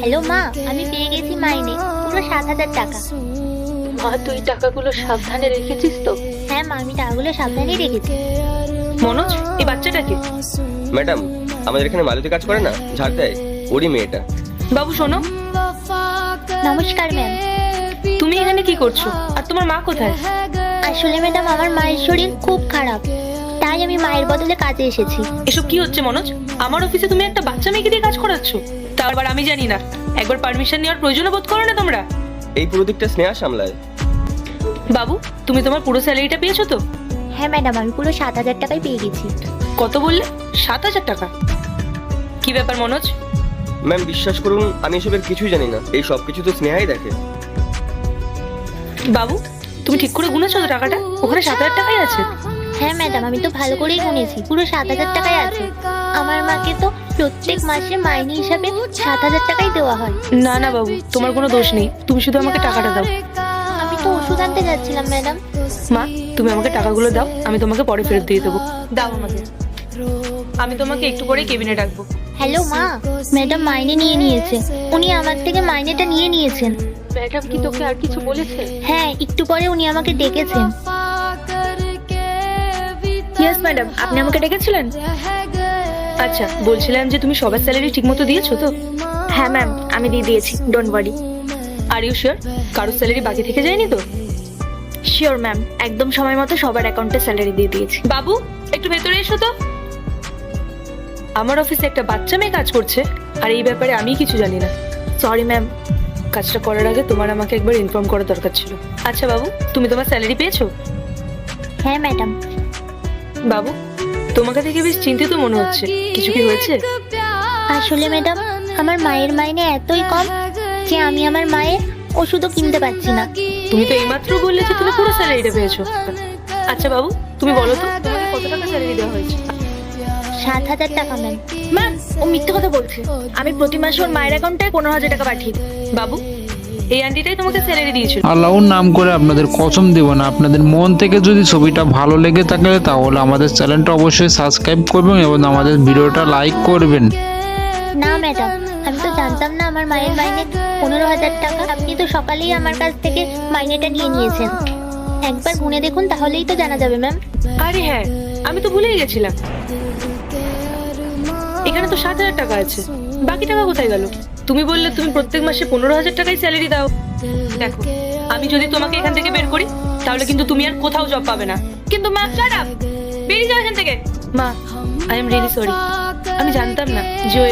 Hello মা, আমি পেয়ে গেছি মাইনে পুরো 7,000 টাকা। মা, তুই টাকাগুলো সাবধানে রেখেছিস তো? হ্যাঁ মা, আমি টাকাগুলো সাবধানেই রেখেছি। মনোজ, এই বাচ্চাটাকে? ম্যাডাম, আমাদের এখানে মালতী কাজ করে না, ঝাড় দেয়, ওরই মেয়েটা। বাবু শোনো, নমস্কার ম্যাম। তুমি এখানে কি করছো? আর তোমার মা কোথায়? আসলে ম্যাডাম আমার মায়ের শরীর খুব খারাপ, তাই আমি মায়ের বদলে কাজে এসেছি। এসব কি হচ্ছে মনোজ? আমার অফিসে তুমি একটা বাচ্চা মেয়েকে দিয়ে কাজ করাচ্ছ? তারপর আমি জানি না, একবার পারমিশন নেওয়ার প্রয়োজন বোধ করো না তোমরা? এই পুরো দিকটা স্নেহা সামলায়। বাবু, তুমি তোমার পুরো স্যালারিটা পেয়েছো তো? হ্যাঁ ম্যাডাম, আমি পুরো 7,000 টাকাই পেয়ে গেছি। কত বললে? 7,000 টাকা? কি ব্যাপার মনোজ? ম্যাম বিশ্বাস করুন, আমি এসবের কিছুই জানি না, এই সব কিছু তো স্নেহাই দেখে। বাবু, তুমি ঠিক করে গুনেছো তো টাকাটা? ওখানে 7,000 টাকাই আছে। হ্যাঁ ম্যাডাম, আমি তো ভালো করেই গুনেছি, পুরো 7,000 টাকাই আছে। আমার মাকে তো প্রত্যেক মাসে মাইনে হিসাবে 7,000 টাকাই দেওয়া হয়। না না বাবু, তোমার কোনো দোষ নেই, তুমি শুধু আমাকে টাকাটা দাও। আমি তো ওষুধ আনতে যাচ্ছিলাম ম্যাডাম। মা, তুমি আমাকে টাকাগুলো দাও, আমি তোমাকে পরে ফেরত দিয়ে দেবো। দাও আমাকে, আমি তোমাকে একটু পরে কেবিনে ডাকবো। হ্যালো মা, ম্যাডাম মাইনে নিয়ে নিয়েছে। উনি আমার থেকে মাইনেটা নিয়ে নিয়েছেন। ম্যাডাম কি তোকে আর কিছু বলেছে? হ্যাঁ, একটু পরে উনি আমাকে ডেকেছেন। ইয়েস ম্যাডাম, আপনি আমাকে ডেকেছিলেন? আচ্ছা, বলছিলাম যে তুমি সবার স্যালারি ঠিকমতো দিয়েছো তো? হ্যাঁ ম্যাম, আমি দিয়ে দিয়েছি, don't worry. Are you sure? কারোর স্যালারি বাকি থেকে যায়নি তো? শিওর ম্যাম, একদম সময় মতো সবার অ্যাকাউন্টে স্যালারি দিয়ে দিয়েছি। বাবু, একটু ভেতরে এসো তো। আমার অফিসে একটা বাচ্চা মেয়ে কাজ করছে, আর এই ব্যাপারে আমি কিছু জানি না। Sorry ma'am. কাজটা করার আগে তোমার আমাকে একবার ইনফর্ম করা দরকার ছিল। আচ্ছা বাবু, তুমি তোমার স্যালারি পেয়েছো? হ্যাঁ ম্যাডাম। বাবু, তোমাকে দেখে বেশ চিন্তিত মনে হচ্ছে, কিছু কি হয়েছে? আসলে ম্যাডাম, আমার মায়ের মাইনে এতই কম যে আমি আমার মায়ের ওষুধও কিনতে পারছি না। তুমি তো এইমাত্র বললে যে তুমি পুরো স্যালারিটা পেয়েছো। আচ্ছা বাবু, তুমি বলো তো তোমাকে কত টাকা স্যালারি দেওয়া হয়েছে? 7,000 টাকা ম্যাম। ম্যাম, ও মিথ্যে কথা বলছে। আমি প্রতি মাসে ওর মায়ের অ্যাকাউন্টে 15,000 টাকা পাঠিয়ে দিই। বাবু, এই আন্টিটাই তোমাকে স্যালারি দিয়েছিল। আল্লাহর নাম করে আপনাদের কসম দেব না, আপনাদের মন থেকে যদি ছবিটা ভালো লেগে থাকে তাহলে আমাদের চ্যানেলটা অবশ্যই সাবস্ক্রাইব করবেন এবং আমাদের ভিডিওটা লাইক করবেন। না ম্যাডাম, আমি তো জানতাম না আমার মায়ের মাইনে 15,000 টাকা। আপনি তো সকালেই আমার কাছ থেকে মাইনেটা নিয়ে নিয়েছেন। একবার গুনে দেখুন, তাহলেই তো জানা যাবে ম্যাম। আরে হ্যাঁ, আমি তো ভুলেই গেছিলাম। এখানে তো 7,000 টাকা আছে, বাকি টাকা কোথায় গেল? তুমি বললে তুমি প্রত্যেক মাসে 15,000 টাকাই স্যালারি দাও। দেখো, আমি যদি তোমাকে এখান থেকে বের করি তাহলে কিন্তু তুমি আর কোথাও জব পাবে না। কিন্তু মা, শাট আপ, বেরিয়ে যাও এখান থেকে। মা, আই এম রিয়েলি সরি, আমি জানতাম না যে ও